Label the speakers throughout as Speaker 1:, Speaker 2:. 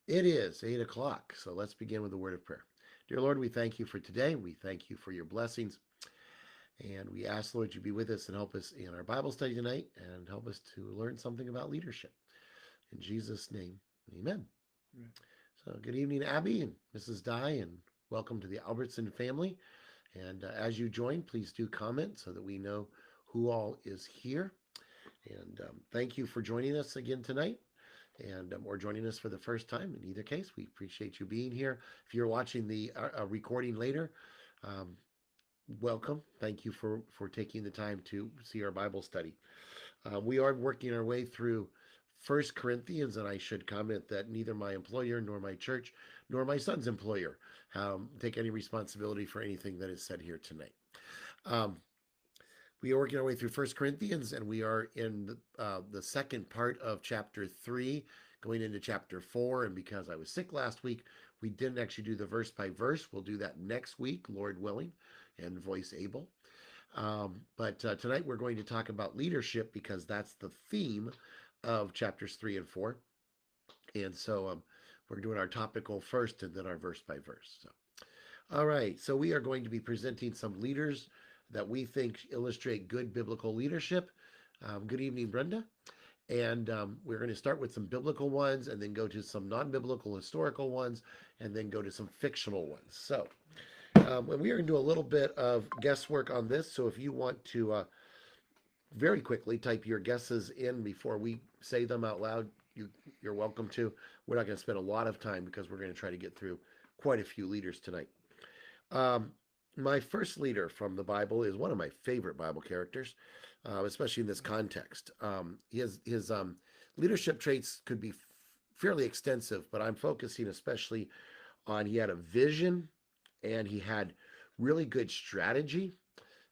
Speaker 1: It is 8 o'clock, so let's begin with a word of prayer. Dear Lord, we thank you for today. We thank you for your blessings. And we ask, Lord, you be with us and help us in our Bible study tonight and help us to learn something about leadership. In Jesus' name, amen.
Speaker 2: Right.
Speaker 1: So, good evening, Abby and Mrs. Dye, and welcome to the Albertson family. And as you join, please do comment so that we know who all is here. And thank you for joining us again tonight and or joining us for the first time. In either case, we appreciate you being here. If you're watching the recording later, um, welcome. Thank you for taking the time to see our Bible study. We are working our way through First Corinthians, and I should comment that neither my employer nor my church nor my son's employer take any responsibility for anything that is said here tonight. Um, we are working our way through First Corinthians, and we are in the second part of chapter 3, going into chapter 4. And because I was sick last week, we didn't actually do the verse by verse. We'll do that next week, Lord willing, and voice able. But tonight we're going to talk about leadership because that's the theme of chapters 3 and 4. And so we're doing our topical first and then our verse by verse. So, all right. So we are going to be presenting some leaders that we think illustrate good biblical leadership. Good evening, Brenda. And we're going to start with some biblical ones and then go to some non biblical historical ones and then go to some fictional ones. So, and we are going to do a little bit of guesswork on this. So, if you want to very quickly type your guesses in before we say them out loud, you're welcome to. We're not going to spend a lot of time because we're going to try to get through quite a few leaders tonight. Um, my first leader from the Bible is one of my favorite Bible characters, especially in this context. His leadership traits could be fairly extensive, but I'm focusing especially on he had a vision and he had really good strategy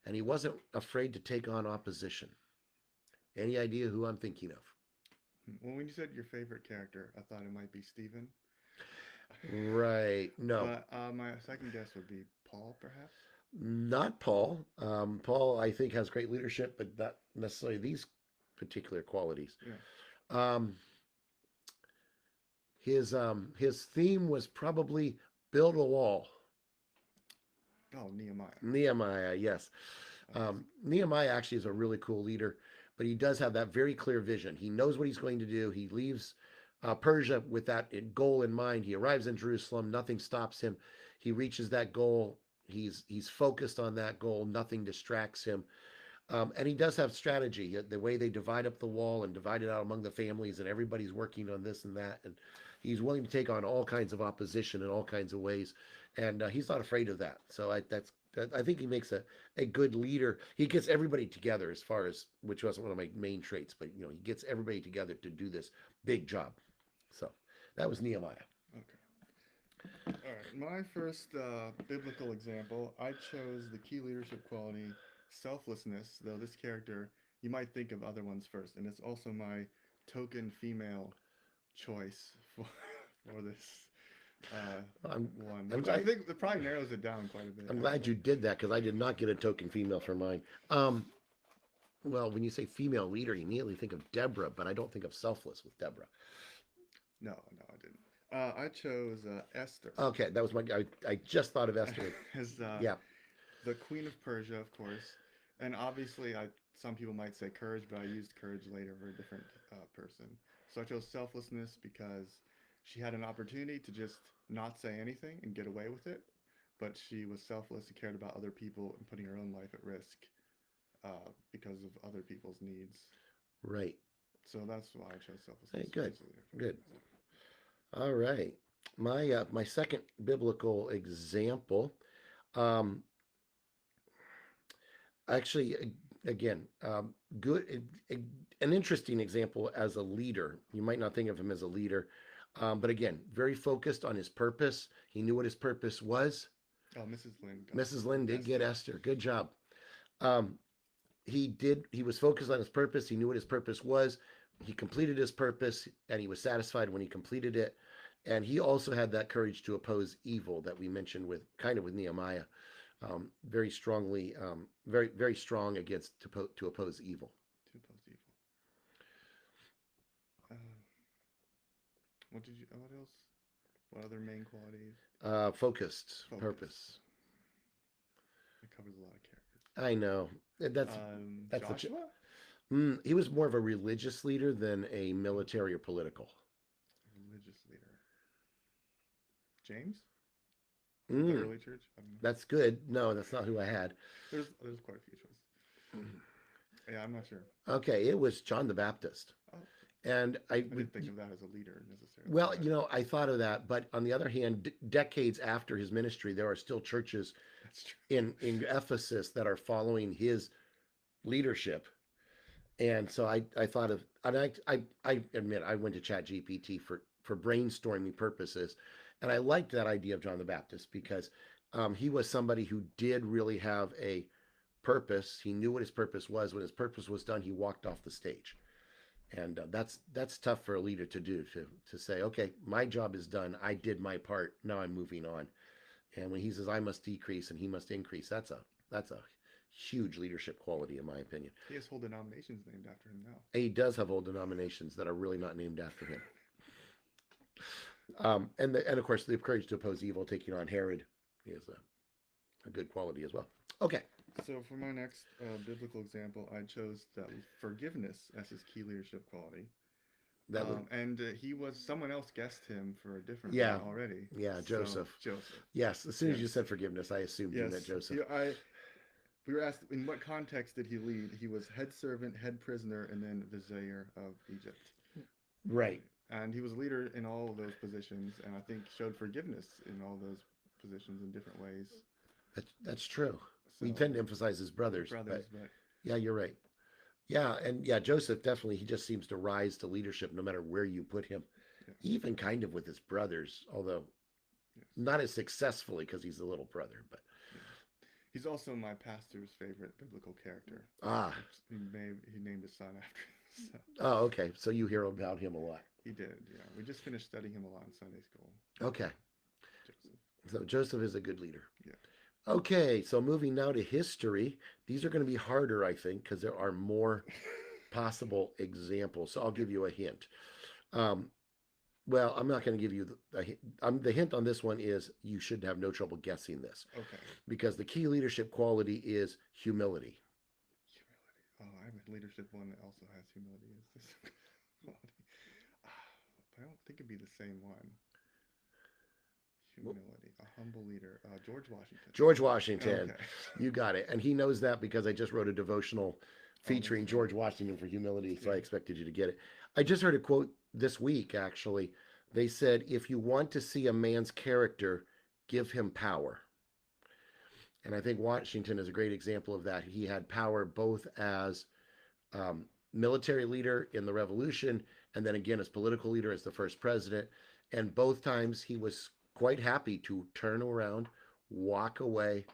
Speaker 1: and he wasn't afraid to take on opposition. Any idea who I'm thinking of?
Speaker 2: Well, when you said your favorite character, I thought it might be Stephen.
Speaker 1: Right. No,
Speaker 2: But my second guess would be Paul, perhaps.
Speaker 1: not Paul. Paul, I think, has great leadership, but not necessarily these particular qualities.
Speaker 2: Yeah.
Speaker 1: Um, his theme was probably build a wall.
Speaker 2: Oh, Nehemiah.
Speaker 1: Nehemiah, yes.
Speaker 2: Amazing.
Speaker 1: Nehemiah actually is a really cool leader, but he does have that very clear vision. He knows what he's going to do. He leaves Persia with that goal in mind. He arrives in Jerusalem. Nothing stops him. He reaches that goal. He's focused on that goal. Nothing distracts him. And he does have strategy. The way they divide up the wall and divide it out among the families, and everybody's working on this and that. And he's willing to take on all kinds of opposition in all kinds of ways. And he's not afraid of that. So I think he makes a good leader. He gets everybody together as far as, which wasn't one of my main traits, but he gets everybody together to do this big job. So that was Nehemiah.
Speaker 2: Okay. All right. My first biblical example, I chose the key leadership quality, selflessness, though this character, you might think of other ones first. And it's also my token female choice for, for this
Speaker 1: I'm
Speaker 2: one,
Speaker 1: I'm
Speaker 2: which I
Speaker 1: glad
Speaker 2: think that probably narrows it down quite a bit,
Speaker 1: I'm glad
Speaker 2: actually.
Speaker 1: you did that because I did not get a token female for mine. Well, when you say female leader, you immediately think of Deborah, but I don't think of selfless with Deborah.
Speaker 2: No, no, I didn't. I chose Esther
Speaker 1: Okay, that was I just thought of Esther.
Speaker 2: as
Speaker 1: Yeah,
Speaker 2: the Queen of Persia, of course. And obviously, some people might say courage, but I used courage later for a different person. So I chose selflessness because she had an opportunity to just not say anything and get away with it, but she was selfless and cared about other people and putting her own life at risk because of other people's needs.
Speaker 1: right.
Speaker 2: So that's why I chose
Speaker 1: Hey,
Speaker 2: selflessness
Speaker 1: good,
Speaker 2: as a leader.
Speaker 1: good. All right. My second biblical example, um, actually, again, good, an interesting example as a leader. You might not think of him as a leader, but again, very focused on his purpose. He knew what his purpose was.
Speaker 2: Oh, Mrs. Lynn got
Speaker 1: Mrs. Lynn did get
Speaker 2: Esther.
Speaker 1: Esther. Good job. Um, he was focused on his purpose. He knew what his purpose was. He completed his purpose and he was satisfied when he completed it. And he also had that courage to oppose evil that we mentioned with kind of with Nehemiah, very strongly, very strong against to oppose evil.
Speaker 2: Two post evil. Uh, what did you? What else? What other main qualities?
Speaker 1: Focused,
Speaker 2: Focus.
Speaker 1: purpose.
Speaker 2: It covers a lot of characters.
Speaker 1: I know. That's a
Speaker 2: Joshua?
Speaker 1: he was more of a religious leader than a military or political.
Speaker 2: Religious leader. James? Of the
Speaker 1: Mm,
Speaker 2: early church? I don't know.
Speaker 1: that's good. No, that's not who I had.
Speaker 2: There's quite a few choices. Yeah, I'm not sure.
Speaker 1: Okay, it was John the Baptist.
Speaker 2: Oh,
Speaker 1: And
Speaker 2: I didn't think of that as a leader necessarily.
Speaker 1: well,
Speaker 2: But
Speaker 1: you know, I thought of that, but on the other hand, decades after his ministry, there are still churches
Speaker 2: that's true.
Speaker 1: in Ephesus that are following his leadership. And so I thought of, and I admit I went to Chat GPT for brainstorming purposes, and I liked that idea of John the Baptist because he was somebody who did really have a purpose. He knew what his purpose was. When his purpose was done, he walked off the stage, and that's tough for a leader to do, to say, okay, my job is done. I did my part. Now I'm moving on. And when he says I must decrease and he must increase, that's a huge leadership quality in my opinion.
Speaker 2: He has whole denominations named after him now.
Speaker 1: He does have old denominations that are really not named after him. And of course the courage to oppose evil, taking on Herod, is a good quality as well. Okay.
Speaker 2: So for my next biblical example, I chose that forgiveness as his key leadership quality.
Speaker 1: That would,
Speaker 2: And he was someone else guessed him for a different
Speaker 1: Yeah.
Speaker 2: one already.
Speaker 1: yeah,
Speaker 2: So,
Speaker 1: Joseph.
Speaker 2: Joseph.
Speaker 1: Yes, as soon as you
Speaker 2: Yes.
Speaker 1: said forgiveness, I assumed you
Speaker 2: Yes.
Speaker 1: meant Joseph.
Speaker 2: We were asked in what context did he lead? He was head servant, head prisoner, and then vizier of Egypt.
Speaker 1: Right.
Speaker 2: And he was a leader in all of those positions, and I think showed forgiveness in all those positions in different ways.
Speaker 1: That's true. We
Speaker 2: So,
Speaker 1: tend to emphasize his brothers,
Speaker 2: brothers,
Speaker 1: but
Speaker 2: but
Speaker 1: yeah, you're right. Yeah, and yeah, Joseph definitely, he just seems to rise to leadership no matter where you put him.
Speaker 2: yeah,
Speaker 1: Even kind of with his brothers, although
Speaker 2: yes,
Speaker 1: not as successfully because he's a little brother, but
Speaker 2: yeah. He's also my pastor's favorite biblical character.
Speaker 1: ah,
Speaker 2: He named his son after him. So
Speaker 1: oh, okay. So you hear about him a lot.
Speaker 2: he did, yeah. We just finished studying him a lot in Sunday school.
Speaker 1: Okay.
Speaker 2: Joseph.
Speaker 1: So Joseph is a good leader.
Speaker 2: Yeah.
Speaker 1: Okay, so moving now to history. These are going to be harder, I think, because there are more possible examples. So I'll give you a hint. Um, well, I'm not going to give you the hint on this one is you should have no trouble guessing this
Speaker 2: Okay.
Speaker 1: because the key leadership quality is humility.
Speaker 2: Humility. Oh, I have a leadership one that also has humility. Is this quality? But I don't think it'd be the same one. Humility. A humble leader. George Washington.
Speaker 1: George Washington.
Speaker 2: Okay.
Speaker 1: You got it. And he knows that because I just wrote a devotional featuring
Speaker 2: that's
Speaker 1: George Washington for humility, so I
Speaker 2: Yeah.
Speaker 1: expected you to get it. I just heard a quote this week, actually. They said, if you want to see a man's character, give him power. And I think Washington is a great example of that. He had power both as military leader in the Revolution, and then again as political leader as the first president. And both times he was quite happy to turn around, walk away,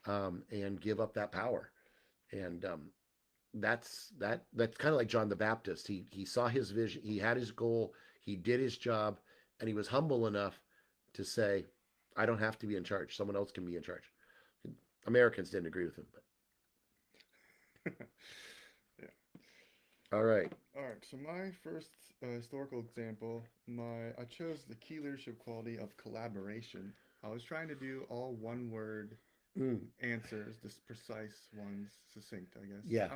Speaker 1: and give up that power. And that's kind of like John the Baptist. He saw his vision, he had his goal, he did his job, and he was humble enough to say, "I don't have to be in charge. Someone else can be in charge." Americans didn't agree with him, but
Speaker 2: Yeah.
Speaker 1: all right.
Speaker 2: All right. So my first historical example, I chose the key leadership quality of collaboration. I was trying to do all one word
Speaker 1: Mm,
Speaker 2: answers, just precise ones, succinct, I guess.
Speaker 1: yeah.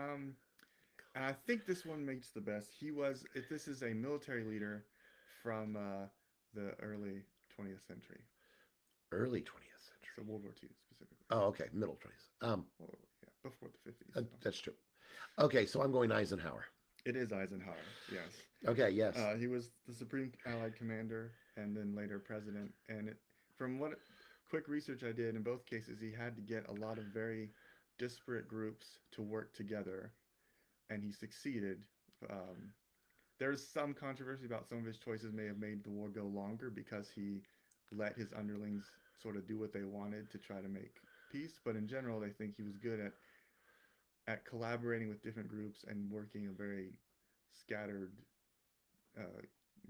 Speaker 2: And I think this one makes the best. This is a military leader from the early 20th century,
Speaker 1: Early 20th century.
Speaker 2: so World War II specifically.
Speaker 1: Oh, okay. Middle 20s.
Speaker 2: Well, yeah, before the 50s.
Speaker 1: That's true. Okay, so I'm going Eisenhower.
Speaker 2: It is Eisenhower, yes.
Speaker 1: Okay, yes.
Speaker 2: He was the Supreme Allied Commander and then later President. And from what quick research I did, in both cases, he had to get a lot of very disparate groups to work together, and he succeeded. There's some controversy about some of his choices may have made the war go longer because he let his underlings sort of do what they wanted to try to make peace. But in general, they think he was good at collaborating with different groups and working a very scattered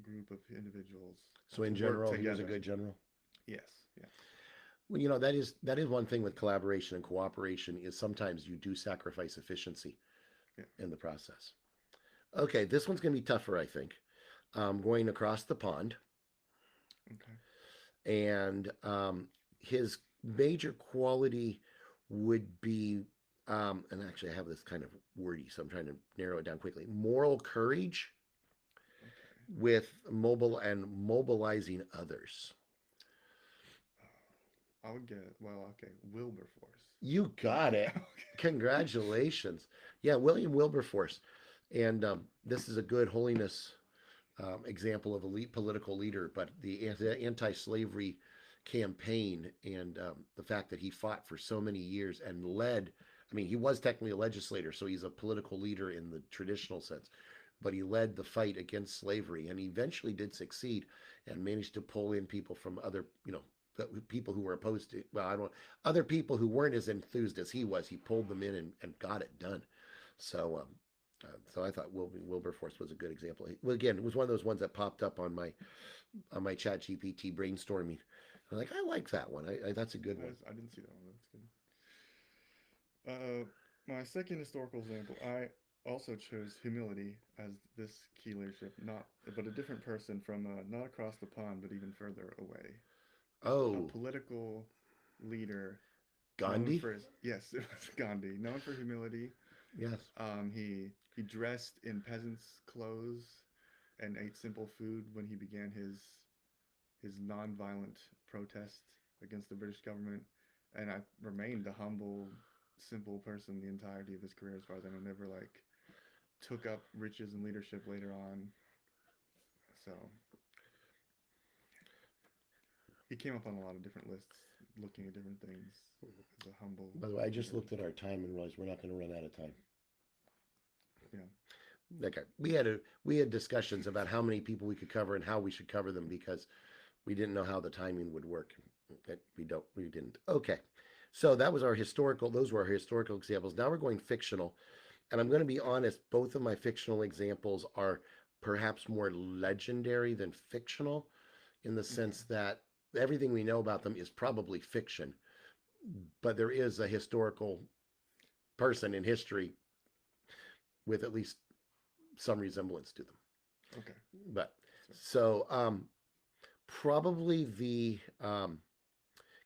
Speaker 2: group of individuals.
Speaker 1: So in
Speaker 2: to work
Speaker 1: general, he was a
Speaker 2: together.
Speaker 1: good general.
Speaker 2: Yes, yeah,
Speaker 1: Well, that is one thing with collaboration and cooperation is sometimes you do sacrifice efficiency
Speaker 2: yeah.
Speaker 1: in the process. Okay, this one's going to be tougher, I think. Going across the pond.
Speaker 2: Okay.
Speaker 1: and his major quality would be, and actually I have this kind of wordy, so I'm trying to narrow it down quickly. Moral courage
Speaker 2: Okay.
Speaker 1: with mobile and mobilizing others.
Speaker 2: I would get, well, okay, Wilberforce.
Speaker 1: You got it.
Speaker 2: Okay.
Speaker 1: Congratulations. Yeah, William Wilberforce. And this is a good holiness example of a political leader, but the anti slavery campaign and the fact that he fought for so many years and led. I mean, he was technically a legislator, so he's a political leader in the traditional sense, but he led the fight against slavery and he eventually did succeed and managed to pull in people from other, people who were opposed to, well, I don't, other people who weren't as enthused as he was. He pulled them in and got it done. So, so I thought Wilberforce was a good example. Well, again, it was one of those ones that popped up on my Chat GPT brainstorming. I'm like, I like that one. That's a good one.
Speaker 2: I didn't see that one. That's good. My second historical example, I also chose humility as this key leadership, not but a different person from not across the pond, but even further away. A
Speaker 1: Oh,
Speaker 2: political leader known
Speaker 1: Gandhi.
Speaker 2: for his, yes, it was Gandhi, known for humility.
Speaker 1: Yes.
Speaker 2: He dressed in peasant's clothes and ate simple food when he began his nonviolent protest against the British government, and I remained a humble, simple person the entirety of his career, as far as I know. Never like took up riches and leadership later on. So he came up on a lot of different lists, looking at different things as a humble
Speaker 1: By the way, I just
Speaker 2: leader.
Speaker 1: looked at our time and realized we're not going to run out of time.
Speaker 2: Yeah.
Speaker 1: Okay, we had discussions about how many people we could cover and how we should cover them because we didn't know how the timing would work. That we didn't. Okay, so that was our historical. Those were our historical examples. Now we're going fictional, and I'm going to be honest. Both of my fictional examples are perhaps more legendary than fictional, in the
Speaker 2: Okay.
Speaker 1: sense that everything we know about them is probably fiction, but there is a historical person in history with at least some resemblance to them.
Speaker 2: Okay.
Speaker 1: But
Speaker 2: So,
Speaker 1: so probably the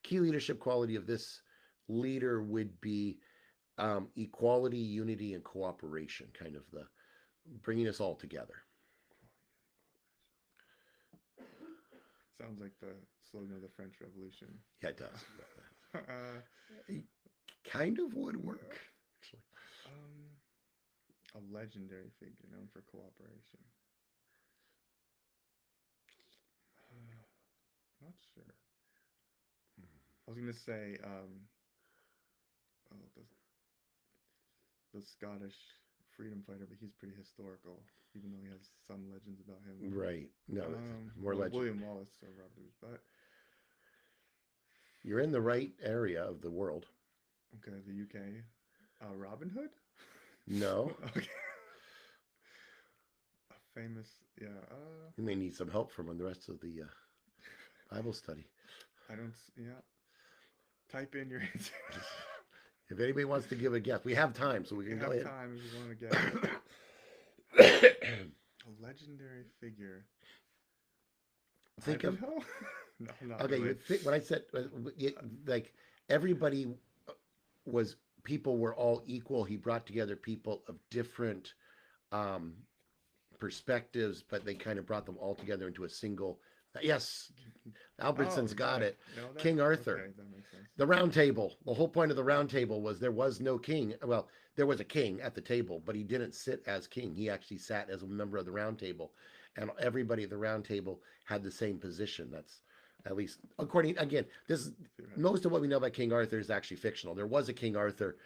Speaker 1: key leadership quality of this leader would be equality, unity, and cooperation, kind of the bringing us all together.
Speaker 2: sounds like the slogan of the French Revolution.
Speaker 1: Yeah, it does. It
Speaker 2: Uh,
Speaker 1: kind of would work, actually.
Speaker 2: a legendary figure known for cooperation. Not sure. I was gonna say oh, the Scottish freedom fighter, but he's pretty historical, even though he has some legends about him.
Speaker 1: Right. No, more
Speaker 2: Well,
Speaker 1: legend.
Speaker 2: William Wallace or Robert, but
Speaker 1: You're in the right area of the world.
Speaker 2: okay, the UK. Robin Hood.
Speaker 1: No,
Speaker 2: Okay, a famous, yeah.
Speaker 1: you may need some help from the rest of the Bible study.
Speaker 2: I don't. Yeah, type in your answer.
Speaker 1: If anybody wants to give a guess, we have time, so we
Speaker 2: You
Speaker 1: can go
Speaker 2: have
Speaker 1: ahead.
Speaker 2: time if you want to guess. A legendary figure.
Speaker 1: Think of
Speaker 2: Ivanhoe? No, not
Speaker 1: okay.
Speaker 2: really.
Speaker 1: You think when I said like everybody was people were all equal. He brought together people of different um, perspectives, but they kind of brought them all together into a single. Yes,
Speaker 2: Oh,
Speaker 1: Albertson's got
Speaker 2: okay.
Speaker 1: it.
Speaker 2: No, that
Speaker 1: King Arthur.
Speaker 2: okay. That makes sense.
Speaker 1: The round table. The whole point of the round table was there was no king. Well, there was a king at the table, but he didn't sit as king. He actually sat as a member of the round table. And everybody at the round table had the same position. That's at least according again, this is
Speaker 2: Theoretically.
Speaker 1: most of what we know about King Arthur is actually fictional. There was a King Arthur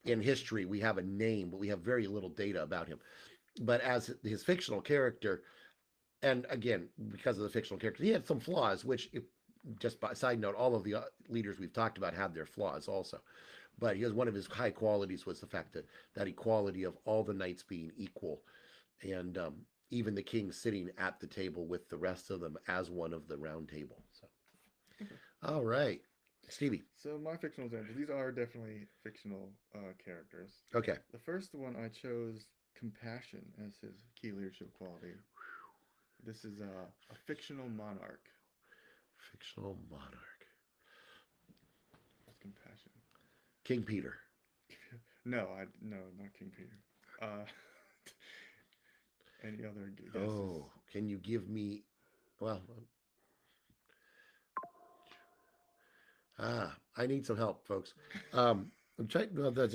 Speaker 1: in history. We have a name, but we have very little data about him. But as his fictional character, and again, because of the fictional character, he had some flaws, which, if, just by side note, all of the leaders we've talked about had their flaws also. But he has one of his high qualities was the fact that equality of all the knights being equal, and even the king sitting at the table with the rest of them as one of the round table. So,
Speaker 2: Okay.
Speaker 1: all right, Stevie.
Speaker 2: So my fictional examples. These are definitely fictional characters.
Speaker 1: Okay,
Speaker 2: The first one I chose compassion as his key leadership quality. This is a fictional monarch.
Speaker 1: Fictional monarch.
Speaker 2: What's compassion?
Speaker 1: King Peter.
Speaker 2: No, not King Peter. Uh, any other guesses?
Speaker 1: Oh, can you give me? Well, I need some help, folks. I'm trying. No, that's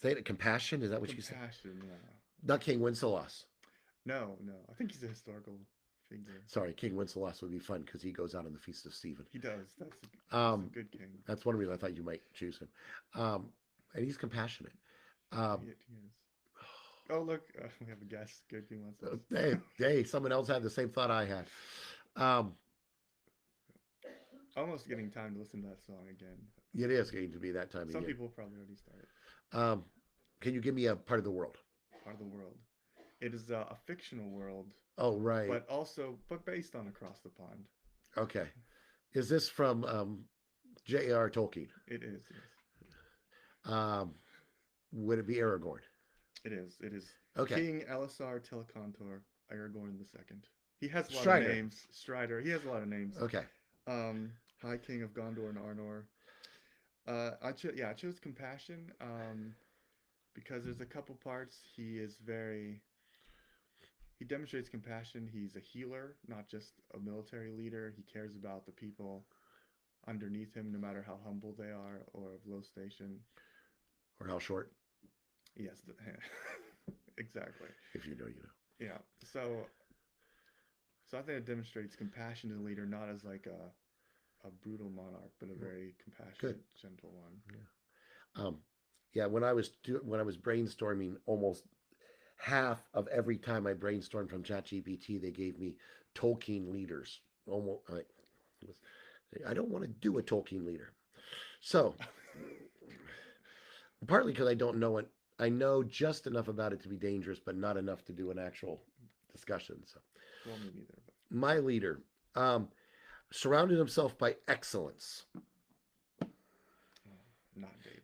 Speaker 1: say it. Compassion. Is that what you said?
Speaker 2: Compassion, yeah.
Speaker 1: Not King Wenceslaus.
Speaker 2: No. I think he's a historical figure.
Speaker 1: Sorry, King Wenceslaus would be fun because he goes out on the Feast of Stephen.
Speaker 2: He does. That's a
Speaker 1: Um,
Speaker 2: good king.
Speaker 1: that's one reason I thought you might choose him. And he's compassionate. Um,
Speaker 2: He is. Oh, look, we have a guest. Good king wants us.
Speaker 1: hey, someone else had the same thought I had. Um,
Speaker 2: Almost getting time to listen to that song again.
Speaker 1: it is going to be that time
Speaker 2: Some
Speaker 1: again.
Speaker 2: people probably already started.
Speaker 1: Um, can you give me a part of the world?
Speaker 2: Part of the world. It is a fictional world,
Speaker 1: Oh, right.
Speaker 2: but based on Across the Pond.
Speaker 1: Okay. Is this from J.R. Tolkien?
Speaker 2: It is. Yes.
Speaker 1: Would it be Aragorn?
Speaker 2: It is. It is.
Speaker 1: Okay.
Speaker 2: King Elisar Telecontor Aragorn II. He has a lot
Speaker 1: Strider.
Speaker 2: of names. Strider. He has a lot of names.
Speaker 1: Okay.
Speaker 2: High King of Gondor and Arnor. I chose compassion. Because there's a couple parts he demonstrates compassion. He's a healer, not just a military leader. He cares about the people underneath him, no matter how humble they are or of low station.
Speaker 1: Or how short?
Speaker 2: Yes, exactly.
Speaker 1: If you know, you know.
Speaker 2: Yeah. So I think it demonstrates compassion to the leader, not as like a brutal monarch, but a very compassionate, gentle one.
Speaker 1: Yeah. Yeah. When I was brainstorming, almost half of every time I brainstormed from ChatGPT, they gave me Tolkien leaders. Almost, I don't want to do a Tolkien leader. So, partly because I don't know it, I know just enough about it to be dangerous, but not enough to do an actual discussion. So,
Speaker 2: Well, me neither. But...
Speaker 1: my leader surrounded himself by excellence.
Speaker 2: Not David.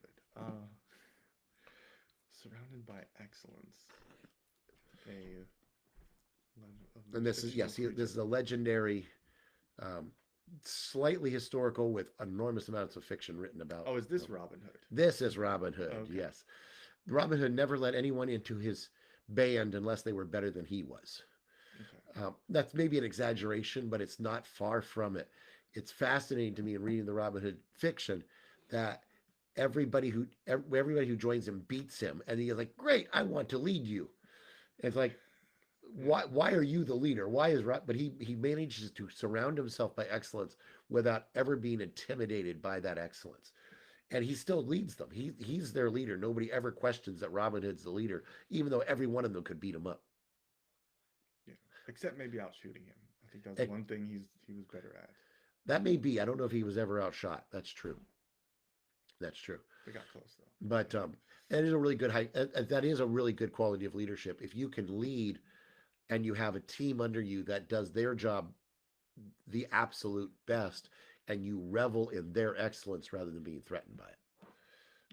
Speaker 2: Surrounded by excellence.
Speaker 1: And this is this is a legendary, slightly historical with enormous amounts of fiction written about.
Speaker 2: Oh, is this Robin Hood?
Speaker 1: This is Robin Hood. Okay. Yes, Robin Hood never let anyone into his band unless they were better than he was. Okay. That's maybe an exaggeration, but it's not far from it. It's fascinating to me in reading the Robin Hood fiction that everybody who joins him beats him, and he's like, "Great, I want to lead you." And it's like, why are you the leader? Why is but he manages to surround himself by excellence without ever being intimidated by that excellence, and he still leads them. He's their leader. Nobody ever questions that Robin Hood's the leader, even though every one of them could beat him up.
Speaker 2: Yeah, except maybe out shooting him. I think that's one thing he was better at.
Speaker 1: That may be. I don't know if he was ever outshot. That's true. That's true.
Speaker 2: We got close though.
Speaker 1: But that is a really good that is a really good quality of leadership. If you can lead and you have a team under you that does their job the absolute best, and you revel in their excellence rather than being threatened by it.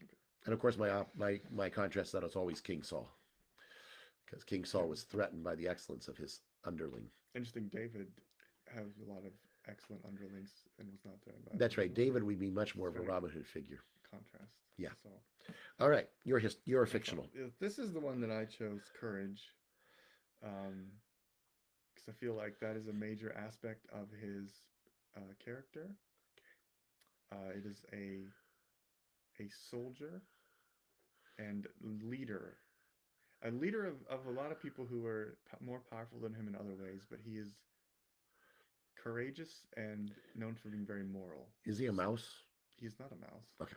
Speaker 1: Okay. And of course, my contrast that is always King Saul, because King Saul was threatened by the excellence of his underling.
Speaker 2: Interesting. David has a lot of excellent underlings and was not threatened by.
Speaker 1: That's right. David would be much more of a Robin Hood figure.
Speaker 2: Contrast.
Speaker 1: Yeah.
Speaker 2: So.
Speaker 1: All right. You're fictional.
Speaker 2: This is the one that I chose. Courage. Because I feel like that is a major aspect of his character. It is a soldier and leader, a leader of a lot of people who are more powerful than him in other ways, but he is courageous and known for being very moral.
Speaker 1: Is he a mouse?
Speaker 2: He's not a mouse.
Speaker 1: Okay.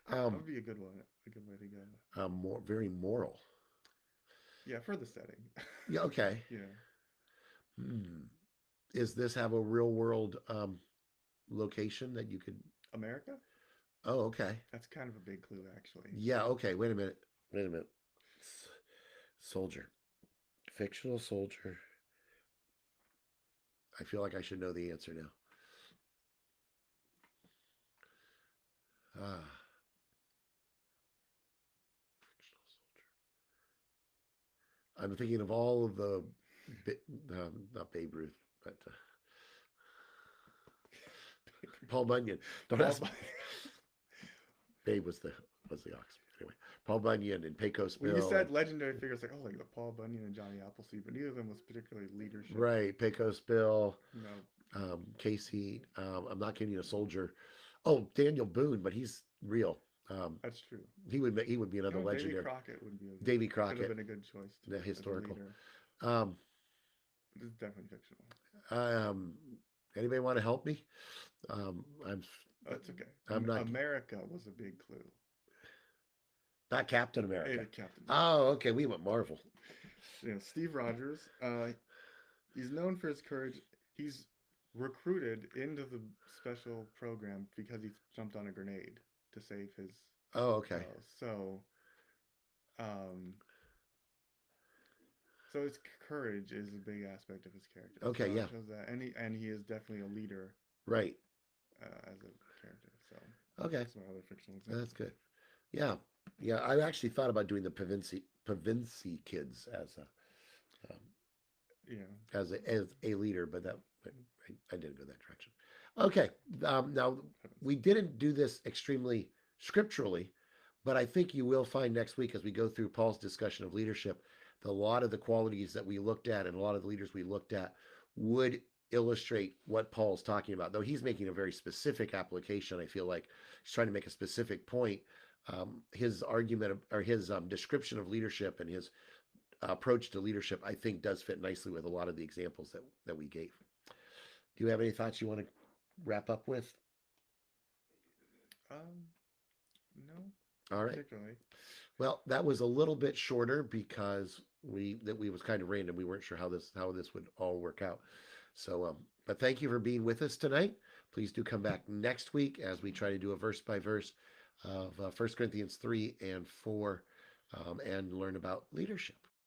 Speaker 2: That would be a good one. A good way to go.
Speaker 1: Very moral.
Speaker 2: Yeah, for the setting.
Speaker 1: Yeah. Okay.
Speaker 2: Yeah.
Speaker 1: Is this have a real world location that you could?
Speaker 2: America.
Speaker 1: Oh, okay.
Speaker 2: That's kind of a big clue, actually.
Speaker 1: Yeah. Okay. Wait a minute. Soldier, fictional soldier. I feel like I should know the answer now. Fictional soldier. I'm thinking of all of the, not Babe Ruth, but Paul Bunyan. Don't
Speaker 2: Paul
Speaker 1: ask.
Speaker 2: Bunyan.
Speaker 1: Babe was the ox. Anyway, Paul Bunyan and Pecos
Speaker 2: When you
Speaker 1: Bill
Speaker 2: said
Speaker 1: and
Speaker 2: legendary figures, like, oh, like the Paul Bunyan and Johnny Appleseed, but neither of them was particularly leadership.
Speaker 1: right, Pecos Bill,
Speaker 2: No,
Speaker 1: Casey. I'm not giving you a soldier. Oh, Daniel Boone, but he's real. Um,
Speaker 2: that's true.
Speaker 1: he would be another
Speaker 2: No, Davy
Speaker 1: legendary.
Speaker 2: Crockett would be a good,
Speaker 1: Davy
Speaker 2: could have
Speaker 1: Crockett,
Speaker 2: been a good choice
Speaker 1: the
Speaker 2: as a
Speaker 1: historical.
Speaker 2: leader.
Speaker 1: Um,
Speaker 2: This is definitely fictional.
Speaker 1: um, anybody want to help me? I'm
Speaker 2: That's okay.
Speaker 1: I'm not
Speaker 2: America was a big clue.
Speaker 1: not Captain America.
Speaker 2: Hey, Captain.
Speaker 1: Oh, okay. We went Marvel.
Speaker 2: You know, Steve Rogers. He's known for his courage. He's recruited into the special program because he jumped on a grenade to save his
Speaker 1: Oh, okay.
Speaker 2: So, um, so his courage is a big aspect of his character.
Speaker 1: Okay,
Speaker 2: So
Speaker 1: yeah.
Speaker 2: it shows that, and he is definitely a leader
Speaker 1: Right.
Speaker 2: as a character. So
Speaker 1: Okay.
Speaker 2: that's my other fictional example.
Speaker 1: That's good. Yeah. Yeah. I actually thought about doing the Pavinci kids
Speaker 2: Yeah.
Speaker 1: as a leader, but I didn't go that direction. Okay. Now we didn't do this extremely scripturally, but I think you will find next week as we go through Paul's discussion of leadership, that a lot of the qualities that we looked at and a lot of the leaders we looked at would illustrate what Paul's talking about. Though he's making a very specific application, I feel like he's trying to make a specific point. His argument or his description of leadership and his approach to leadership, I think, does fit nicely with a lot of the examples that we gave. Do you have any thoughts you want to wrap up with?
Speaker 2: No.
Speaker 1: All right.
Speaker 2: Particularly.
Speaker 1: Well, that was a little bit shorter because we was kind of random. We weren't sure how this would all work out. So, but thank you for being with us tonight. Please do come back next week as we try to do a verse by verse of 1 Corinthians 3 and 4 and learn about leadership.